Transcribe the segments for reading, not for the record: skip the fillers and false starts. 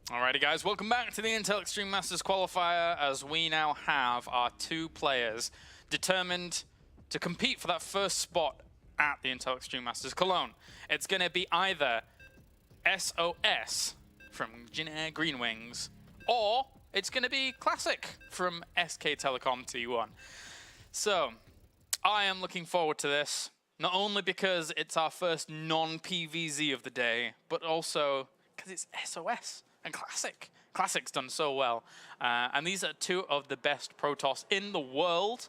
Alrighty guys, welcome back to the Intel Extreme Masters Qualifier as we now have our two players determined to compete for that first spot at the Intel Extreme Masters Cologne. It's going to be either SOS from Jin Air Green Wings or it's going to be Classic from SK Telecom T1. So, I am looking forward to this, not only because it's our first non-PVZ of the day, but also because it's SOS. And Classic. Classic's done so well. And these are two of the best Protoss in the world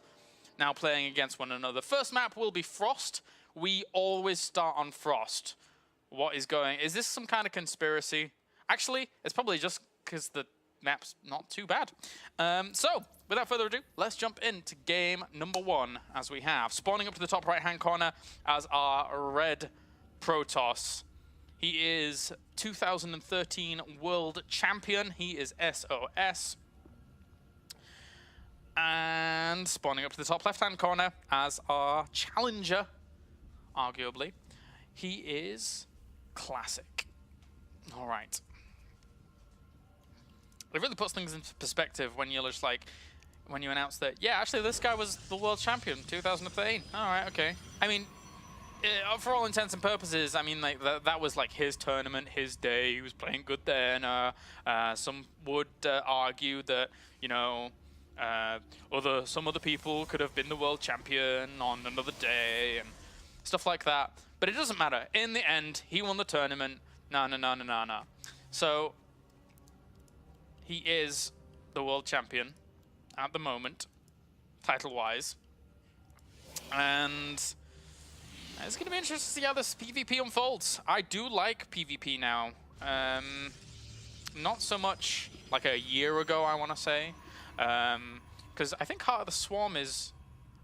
now playing against one another. First map will be Frost. We always start on Frost. What is going... Is this some kind of conspiracy? Actually, it's probably just because the map's not too bad. So, without further ado, let's jump into game number one as we have. Spawning up to the top right-hand corner as our red Protoss. He is 2013 World Champion. He is SOS. And spawning up to the top left-hand corner as our challenger, arguably, he is Classic. All right. It really puts things into perspective when you're just like, when you announce that, yeah, actually this guy was the World Champion 2013. All right, okay. I mean, for all intents and purposes, I mean, like that was like his tournament, his day. He was playing good then. Some would argue that, you know, some other people could have been the world champion on another day and stuff like that. But it doesn't matter. In the end, he won the tournament. No. So he is the world champion at the moment, title-wise, and it's going to be interesting to see how this PvP unfolds. I do like PvP now. Not so much like a year ago, I want to say. Because I think Heart of the Swarm is...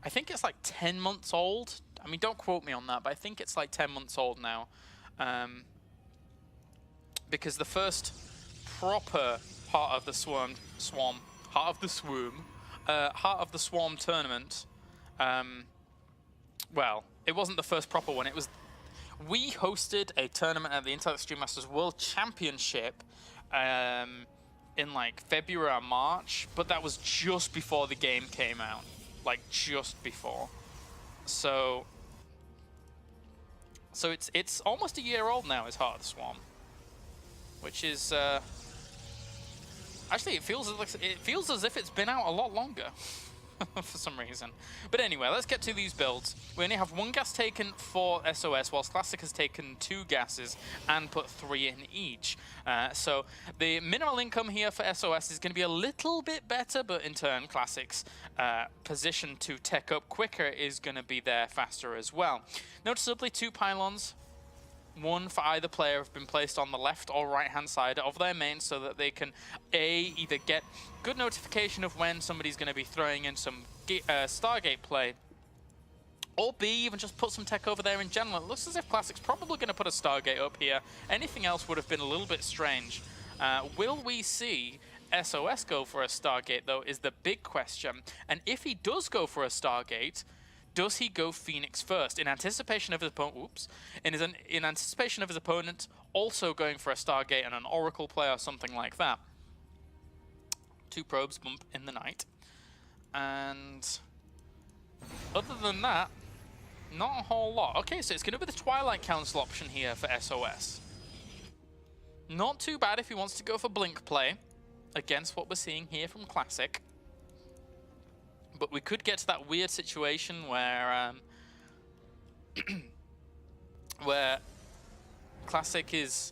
I think it's like 10 months old. I mean, don't quote me on that, but I think it's like 10 months old now. Because the first proper Heart of the Swarm tournament, well, it wasn't the first proper one. It was, we hosted a tournament at the Intel Extreme Masters World Championship in like February or March, but that was just before the game came out, like just before. So it's almost a year old now. Is Heart of the Swarm, which is actually it feels as if it's been out a lot longer. For some reason. But anyway, let's get to these builds. We only have one gas taken for SOS, whilst Classic has taken 2 gases and put 3 in each. So the mineral income here for SOS is going to be a little bit better, but in turn, Classic's position to tech up quicker is going to be there faster as well. Noticeably, 2 pylons, one for either player, have been placed on the left or right hand side of their main so that they can either get good notification of when somebody's going to be throwing in some Stargate play, or B, even just put some tech over there in general. It looks as if Classic's probably going to put a Stargate up here. Anything else would have been a little bit strange. Will we see SOS go for a Stargate, though, is the big question. And if he does go for a Stargate, does he go Phoenix first in anticipation of his opponent? Oops, in anticipation of his opponent also going for a Stargate and an Oracle play or something like that. 2 probes bump in the night, and other than that, not a whole lot. Okay, so it's going to be the Twilight Council option here for SOS. Not too bad if he wants to go for Blink play against what we're seeing here from Classic. But we could get to that weird situation where where Classic is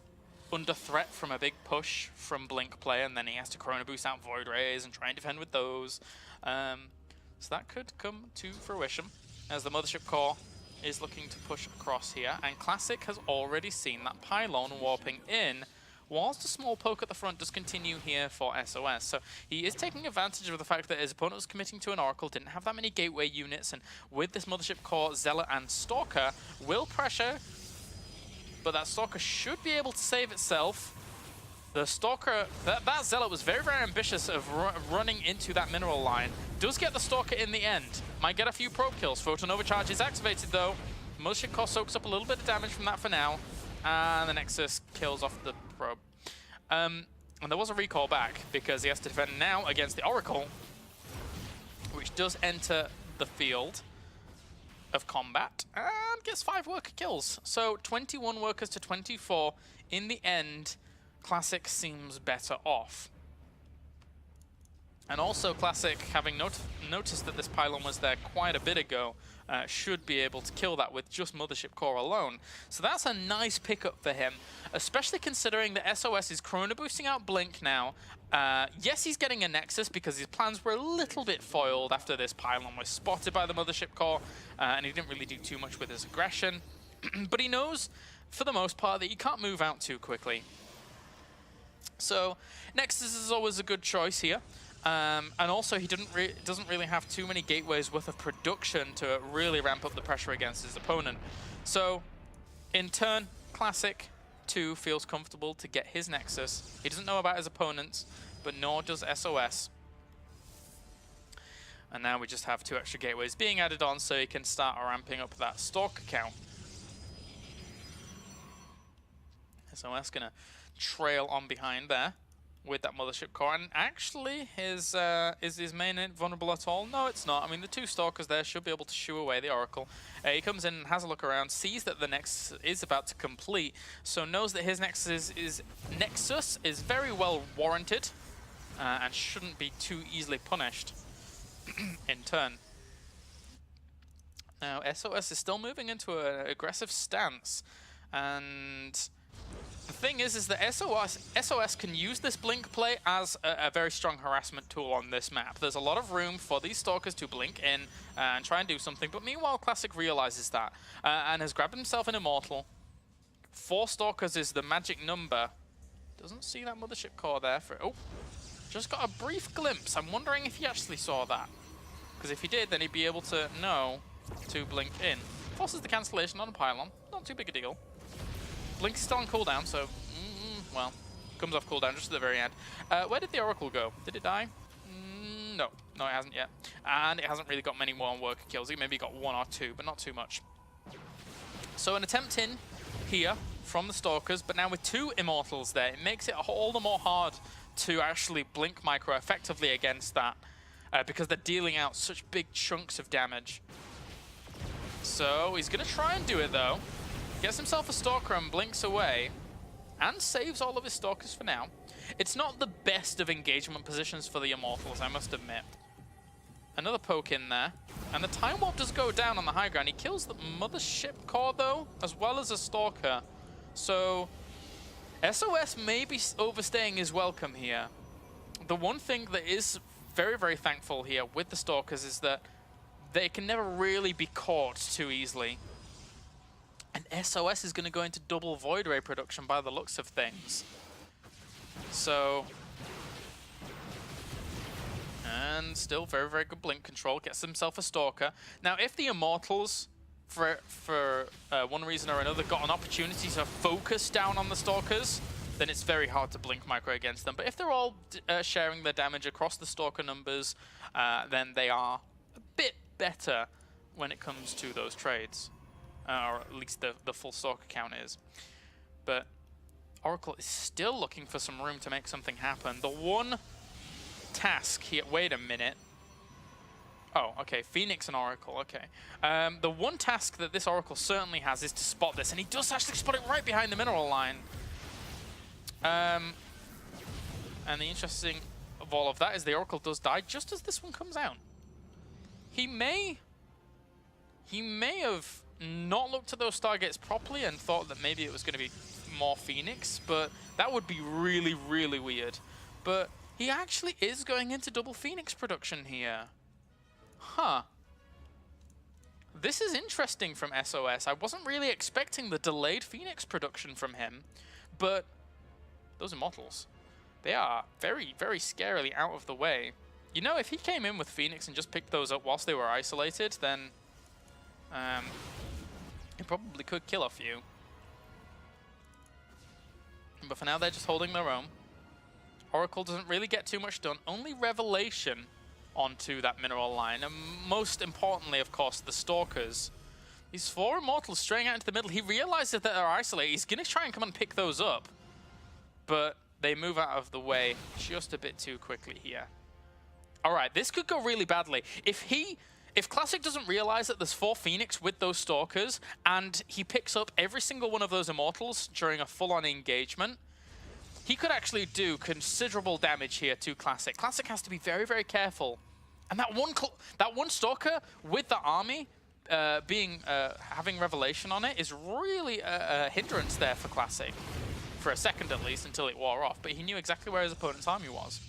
under threat from a big push from Blink play, and then he has to Chrono Boost out Void Rays and try and defend with those. So that could come to fruition as the Mothership Core is looking to push across here, and Classic has already seen that pylon warping in, whilst a small poke at the front does continue here for SOS. So he is taking advantage of the fact that his opponent was committing to an Oracle, didn't have that many gateway units, and with this Mothership Core, Zealot and Stalker will pressure, but that Stalker should be able to save itself. The Stalker, that Zealot was very, very ambitious of running into that mineral line. Does get the Stalker in the end. Might get a few probe kills. Photon Overcharge is activated though. Mothership Core soaks up a little bit of damage from that for now. And the Nexus kills off the probe. And there was a recall back because he has to defend now against the Oracle, which does enter the field of combat and gets 5 worker kills. So 21 workers to 24. In the end, Classic seems better off. And also Classic, having noticed that this pylon was there quite a bit ago, should be able to kill that with just Mothership Core alone. So that's a nice pickup for him, especially considering that SOS is chrono boosting out Blink now. Yes, he's getting a Nexus because his plans were a little bit foiled after this pylon was spotted by the Mothership Core, and he didn't really do too much with his aggression. But he knows, for the most part, that he can't move out too quickly. So Nexus is always a good choice here. And also, he doesn't really have too many gateways worth of production to really ramp up the pressure against his opponent. So, in turn, Classic 2 feels comfortable to get his Nexus. He doesn't know about his opponents, but nor does SOS. And now we just have 2 extra gateways being added on so he can start ramping up that Stalker count. SOS gonna trail on behind there with that Mothership Core, and actually is his main vulnerable at all? No, it's not. I mean, the 2 Stalkers there should be able to shoo away the Oracle. He comes in and has a look around, sees that the Nexus is about to complete, so knows that his Nexus is very well warranted and shouldn't be too easily punished in turn. Now, SOS is still moving into an aggressive stance, and the thing is that SOS can use this Blink play as a very strong harassment tool on this map. There's a lot of room for these Stalkers to blink in and try and do something, but meanwhile Classic realizes that and has grabbed himself an Immortal. 4 Stalkers is the magic number. Doesn't see that Mothership Core there. Oh, just got a brief glimpse. I'm wondering if he actually saw that. Because if he did, then he'd be able to know to blink in. Forces the cancellation on a pylon. Not too big a deal. Blink's still on cooldown, so, well, comes off cooldown just at the very end. Where did the Oracle go? Did it die? No, it hasn't yet. And it hasn't really got many more worker kills. It maybe got 1 or 2, but not too much. So an attempt in here from the Stalkers, but now with 2 Immortals there, it makes it all the more hard to actually blink micro effectively against that, because they're dealing out such big chunks of damage. So he's going to try and do it, though. Gets himself a Stalker and blinks away, and saves all of his Stalkers for now. It's not the best of engagement positions for the Immortals, I must admit. Another poke in there, and the Time Warp does go down on the high ground. He kills the Mothership Core, though, as well as a Stalker. So SOS may be overstaying his welcome here. The one thing that is very, very thankful here with the Stalkers is that they can never really be caught too easily. And SOS is going to go into double Void Ray production by the looks of things. So, and still very, very good blink control. Gets himself a Stalker. Now, if the Immortals, for one reason or another, got an opportunity to focus down on the Stalkers, then it's very hard to blink micro against them. But if they're all sharing their damage across the Stalker numbers, then they are a bit better when it comes to those trades. Or at least the full Stalker count is. But Oracle is still looking for some room to make something happen. The one task here... Wait a minute. Oh, okay. Phoenix and Oracle. Okay. The one task that this Oracle certainly has is to spot this. And he does actually spot it right behind the mineral line. And the interesting of all of that is the Oracle does die just as this one comes out. He may have not looked at those targets properly and thought that maybe it was going to be more Phoenix, but that would be really, really weird. But he actually is going into double Phoenix production here. Huh. This is interesting from SOS. I wasn't really expecting the delayed Phoenix production from him, but those Immortals, they are very, very scarily out of the way. You know, if he came in with Phoenix and just picked those up whilst they were isolated, then he probably could kill a few. But for now, they're just holding their own. Oracle doesn't really get too much done. Only Revelation onto that mineral line. And most importantly, of course, the Stalkers. These 4 Immortals straying out into the middle. He realizes that they're isolated. He's going to try and come and pick those up. But they move out of the way just a bit too quickly here. All right, this could go really badly. If Classic doesn't realize that there's 4 Phoenix with those Stalkers, and he picks up every single one of those Immortals during a full-on engagement, he could actually do considerable damage here to Classic. Classic has to be very, very careful. And that one Stalker with the army having Revelation on it is really a hindrance there for Classic. For a second at least, until it wore off. But he knew exactly where his opponent's army was.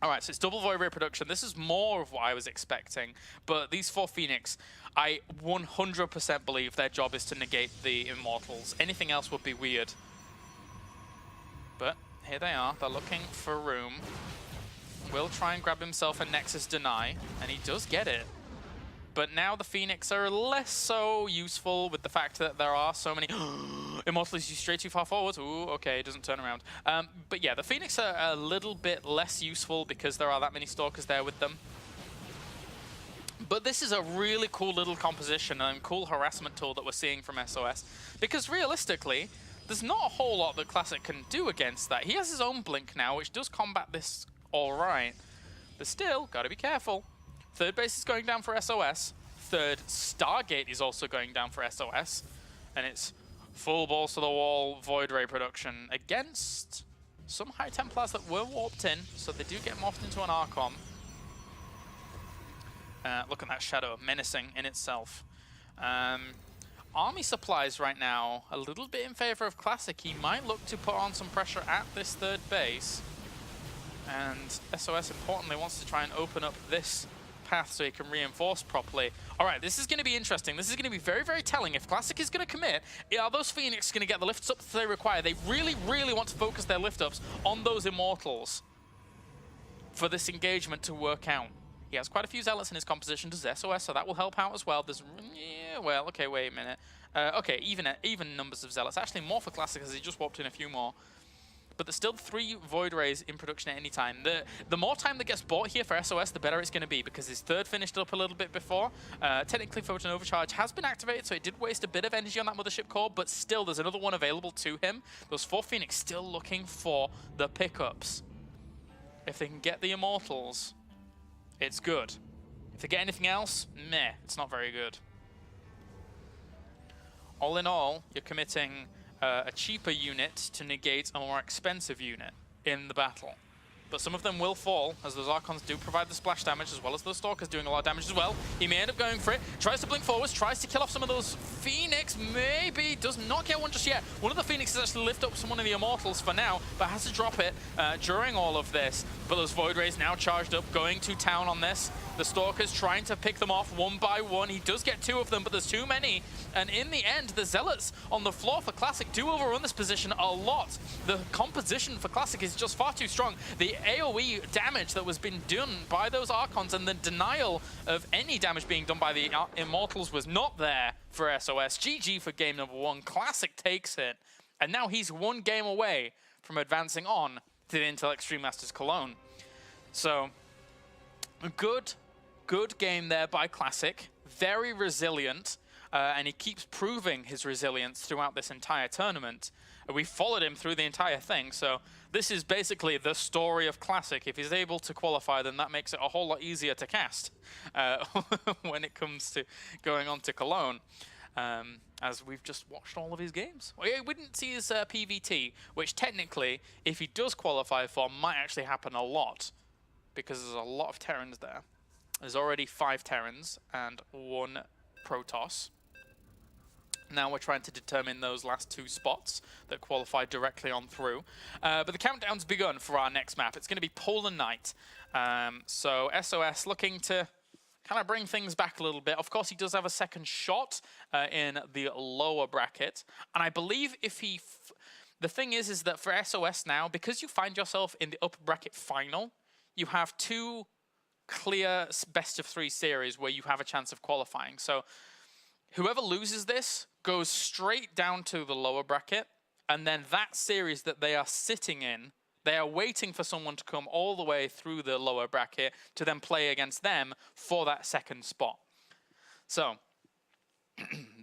Alright, so it's double Void Ray production. This is more of what I was expecting. But these 4 Phoenix, I 100% believe their job is to negate the Immortals. Anything else would be weird. But here they are. They're looking for room. Will try and grab himself a Nexus Deny, and he does get it. But now the Phoenix are less so useful with the fact that there are so many Immortals you straight too far forwards. Ooh, okay, it doesn't turn around. But yeah, the Phoenix are a little bit less useful because there are that many Stalkers there with them. But this is a really cool little composition and cool harassment tool that we're seeing from SOS. Because realistically, there's not a whole lot that Classic can do against that. He has his own Blink now, which does combat this all right. But still, gotta be careful. Third base is going down for SOS. Third Stargate is also going down for SOS. And it's full balls to the wall Void Ray production against some High Templars that were warped in. So they do get morphed into an Archon. Look at that Shadow, menacing in itself. Army supplies right now, a little bit in favor of Classic. He might look to put on some pressure at this third base. And SOS, importantly, wants to try and open up this path so he can reinforce properly. All right, this is going to be interesting. This is going to be very, very telling. If Classic is going to commit, are those Phoenix going to get the lifts up that they require? They really, really want to focus their lift-ups on those Immortals for this engagement to work out. He has quite a few Zealots in his composition, does SOS, so that will help out as well. There's, yeah, well, okay, wait a minute. Okay, even numbers of Zealots. Actually, more for Classic as he just warped in a few more. But there's still 3 Void Rays in production at any time. The more time that gets bought here for SOS, the better it's going to be, because his third finished up a little bit before. Technically, Photon Overcharge has been activated, so it did waste a bit of energy on that Mothership core, but still, there's another one available to him. Those 4 Phoenix still looking for the pickups. If they can get the Immortals, it's good. If they get anything else, meh, it's not very good. All in all, you're committing a cheaper unit to negate a more expensive unit in the battle. But some of them will fall, as those Archons do provide the splash damage, as well as those Stalkers doing a lot of damage as well. He may end up going for it, tries to blink forwards, tries to kill off some of those Phoenix, maybe, does not get one just yet. One of the Phoenixes actually lift up one of the Immortals for now, but has to drop it during all of this. But those Void Rays now charged up, going to town on this. The Stalkers trying to pick them off one by one. He does get 2 of them, but there's too many. And in the end, the Zealots on the floor for Classic do overrun this position a lot. The composition for Classic is just far too strong. The AoE damage that was being done by those Archons and the denial of any damage being done by the Immortals was not there for SOS. GG for game number 1. Classic takes it. And now he's 1 game away from advancing on to the Intel Extreme Masters Cologne. So, good game there by Classic. Very resilient. And he keeps proving his resilience throughout this entire tournament. We followed him through the entire thing, so this is basically the story of Classic. If he's able to qualify, then that makes it a whole lot easier to cast when it comes to going on to Cologne, as we've just watched all of his games. We didn't see his PVT, which technically, if he does qualify for, might actually happen a lot, because there's a lot of Terrans there. There's already 5 Terrans and 1 Protoss. Now we're trying to determine those last 2 spots that qualify directly on through. But the countdown's begun for our next map. It's going to be Polar Night. So SOS looking to kind of bring things back a little bit. Of course, he does have a second shot in the lower bracket. And I believe if he... the thing is that for SOS now, because you find yourself in the upper bracket final, you have 2 clear best-of-3 series where you have a chance of qualifying. So whoever loses this goes straight down to the lower bracket, and then that series that they are sitting in, they are waiting for someone to come all the way through the lower bracket to then play against them for that second spot. So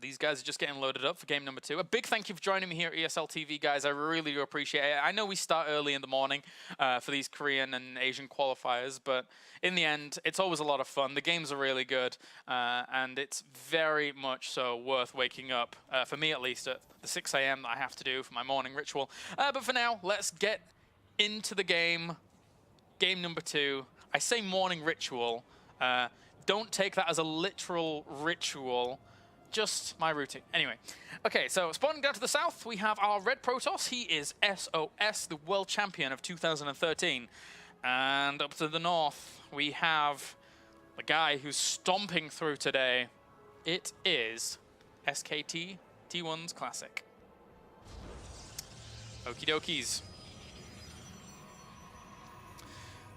These guys are just getting loaded up for game number 2. A big thank you for joining me here at ESL TV, guys. I really do appreciate it. I know we start early in the morning for these Korean and Asian qualifiers, but in the end, it's always a lot of fun. The games are really good, and it's very much so worth waking up, for me at least, at the 6 a.m. that I have to do for my morning ritual. But for now, let's get into the game. Game number 2. I say morning ritual. Don't take that as a literal ritual. Just my routine. Anyway, okay, so spawning down to the south, we have our red Protoss. He is SOS, the world champion of 2013. And up to the north, we have the guy who's stomping through today. It is SKT T1's Classic. Okie dokies.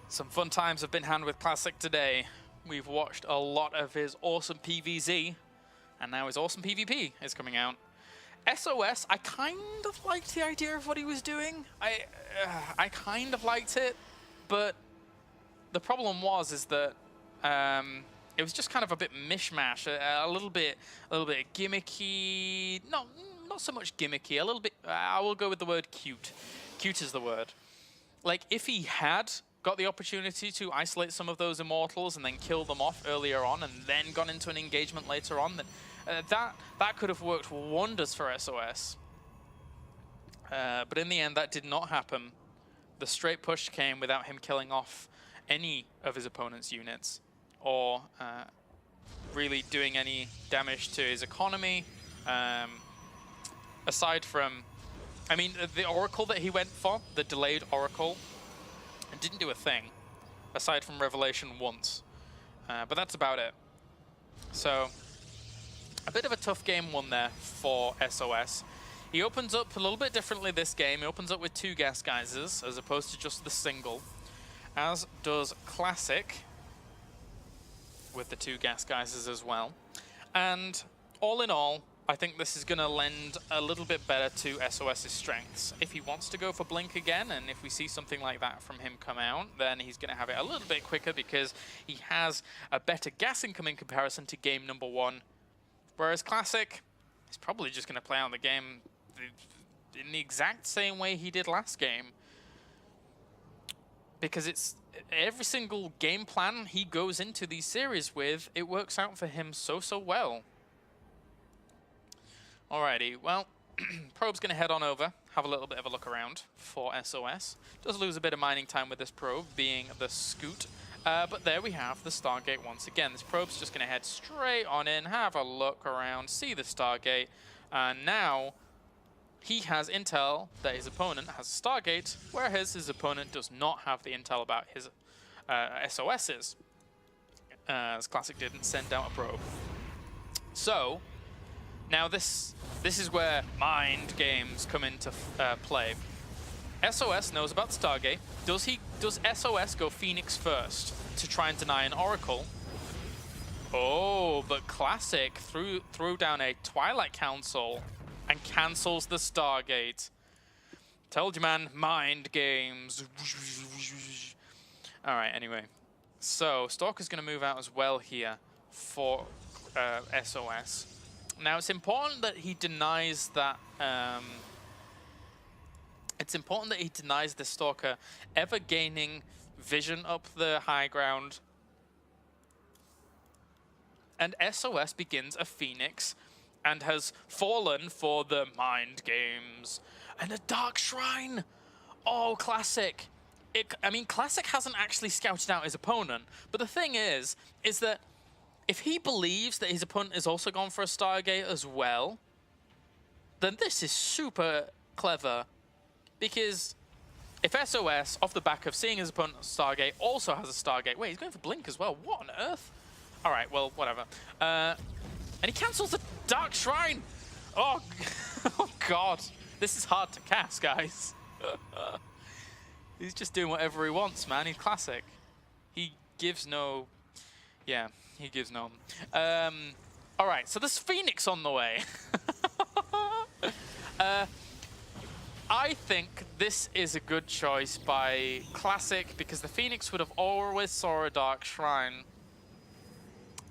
Some fun times have been had with Classic today. We've watched a lot of his awesome PvZ. And now his awesome PvP is coming out. SOS, I kind of liked the idea of what he was doing. I kind of liked it, but the problem is that it was just kind of a bit mishmash, a little bit gimmicky. Not so much gimmicky. A little bit. I will go with the word cute. Cute is the word. Like if he had got the opportunity to isolate some of those immortals and then kill them off earlier on, and then gone into an engagement later on, then that could have worked wonders for SOS. But in the end, that did not happen. The straight push came without him killing off any of his opponent's units, or really doing any damage to his economy. Aside from, I mean, the Oracle that he went for, the delayed Oracle, didn't do a thing, aside from Revelation once. But that's about it. So, a bit of a tough game one there for SOS. He opens up a little bit differently this game. He opens up with 2 gas geysers, as opposed to just the single. As does Classic, with the 2 gas geysers as well. And all in all, I think this is going to lend a little bit better to SOS's strengths. If he wants to go for Blink again, and if we see something like that from him come out, then he's going to have it a little bit quicker because he has a better gas income in comparison to game number 1. Whereas Classic, he's probably just going to play out the game in the exact same way he did last game. Because it's every single game plan he goes into these series with, it works out for him so well. Alrighty, well, probe's going to head on over, have a little bit of a look around for SOS. Does lose a bit of mining time with this probe, being the Scoot. But there we have the Stargate once again. This probe's just going to head straight on in, have a look around, see the Stargate. And now he has intel that his opponent has a Stargate, whereas his opponent does not have the intel about his SOS's. As Classic didn't send out a probe. So, now this is where mind games come into play. SOS knows about Stargate. Does SOS go Phoenix first to try and deny an Oracle? Oh, but Classic threw down a Twilight Council and cancels the Stargate. Told you, man, mind games. All right, anyway. So Stalker's going to move out as well here for SOS. Now it's important that he denies that. It's important that he denies the Stalker ever gaining vision up the high ground. And SOS begins a Phoenix and has fallen for the mind games and a Dark Shrine. Oh, Classic. I mean, Classic hasn't actually scouted out his opponent, but the thing is that if he believes that his opponent has also gone for a Stargate as well, then this is super clever. Because if SOS, off the back of seeing his opponent's Stargate, also has a Stargate... Wait, he's going for Blink as well. What on earth? All right, well, whatever. And he cancels the Dark Shrine. Oh, oh God. This is hard to cast, guys. He's just doing whatever he wants, man. He's Classic. He gives no... Yeah, he gives no... all right, so there's Phoenix on the way. I think this is a good choice by Classic because the Phoenix would have always saw a Dark Shrine.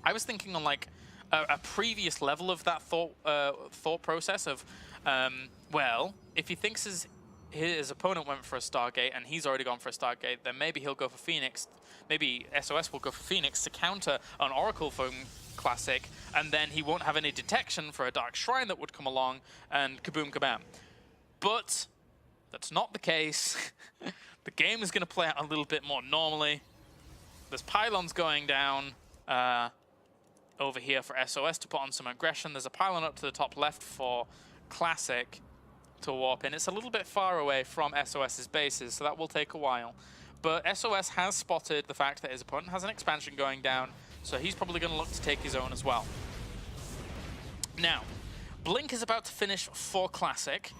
I was thinking on like a previous level of that thought process of, well, if he thinks his opponent went for a Stargate and he's already gone for a Stargate, then maybe he'll go for Phoenix. Maybe SOS will go for Phoenix to counter an Oracle Phone Classic, and then he won't have any detection for a Dark Shrine that would come along, and kaboom kabam. But that's not the case. The game is going to play out a little bit more normally. There's pylons going down over here for SOS to put on some aggression. There's a pylon up to the top left for Classic to warp in. It's a little bit far away from SOS's bases, so that will take a while. But SOS has spotted the fact that his opponent has an expansion going down, so he's probably going to look to take his own as well. Now, Blink is about to finish for Classic.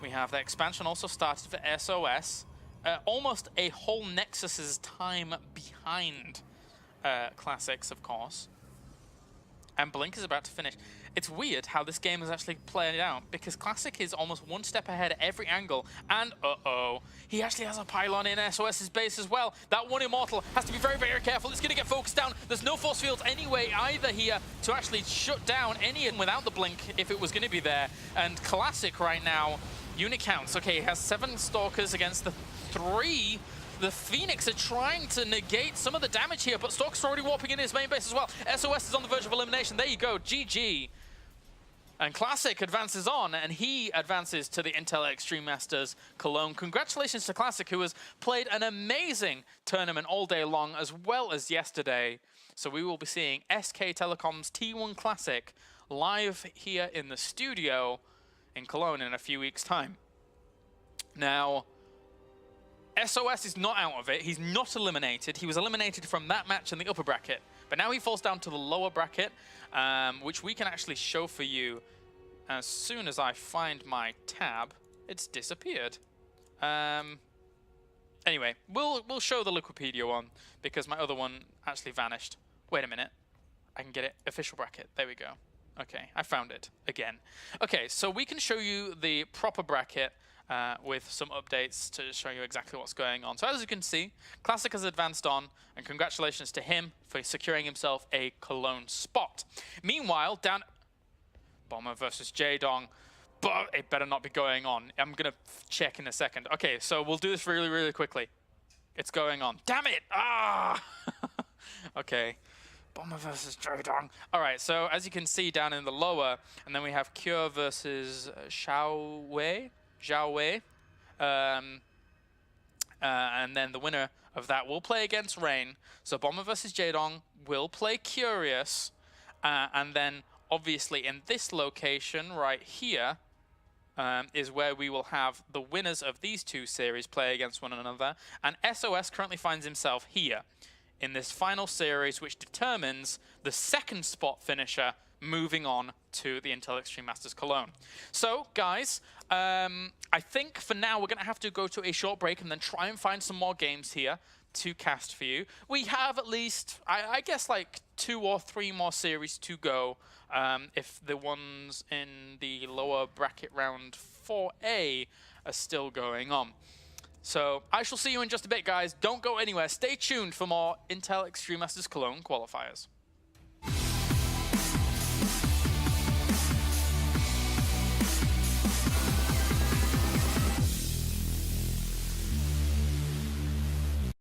We have the expansion also started for SOS. Almost a whole Nexus's time behind Classics, of course. And Blink is about to finish. It's weird how this game is actually playing out, because Classic is almost one step ahead at every angle, and he actually has a pylon in SOS's base as well. That one Immortal has to be very, very careful. It's going to get focused down. There's no force fields anyway either here to actually shut down any without the Blink if it was going to be there. And Classic right now, unit counts. Okay, he has 7 Stalkers against the 3. The Phoenix are trying to negate some of the damage here, but Stalker's already warping in his main base as well. SOS is on the verge of elimination. There you go, GG. And Classic advances on, and he advances to the Intel Extreme Masters Cologne. Congratulations to Classic, who has played an amazing tournament all day long, as well as yesterday. So we will be seeing SK Telecom's T1 Classic live here in the studio in Cologne in a few weeks' time. Now, SOS is not out of it. He's not eliminated. He was eliminated from that match in the upper bracket. But now he falls down to the lower bracket, which we can actually show for you as soon as I find my tab. It's disappeared. Anyway, we'll show the Wikipedia one, because my other one actually vanished. Wait a minute. I can get it. Official bracket. There we go. Okay, I found it again. Okay, so we can show you the proper bracket with some updates to show you exactly what's going on. So as you can see, Classic has advanced on, and congratulations to him for securing himself a Cologne spot. Meanwhile, down Bomber versus Jaedong, but it better not be going on. I'm gonna check in a second. Okay, so we'll do this really, really quickly. It's going on. Damn it! Ah! Okay. Bomber versus Jaedong. All right, so as you can see down in the lower, and then we have Cure versus Zhao Wei. And then the winner of that will play against Rain. So Bomber versus Jaedong will play Curious. And then obviously in this location right here is where we will have the winners of these two series play against one another. And SOS currently finds himself here in this final series, which determines the second spot finisher moving on to the Intel Extreme Masters Cologne. So, guys, I think for now we're going to have to go to a short break and then try and find some more games here to cast for you. We have at least, I guess, like 2 or 3 more series to go if the ones in the lower bracket round 4A are still going on. So, I shall see you in just a bit, guys. Don't go anywhere. Stay tuned for more Intel Extreme Masters Cologne qualifiers.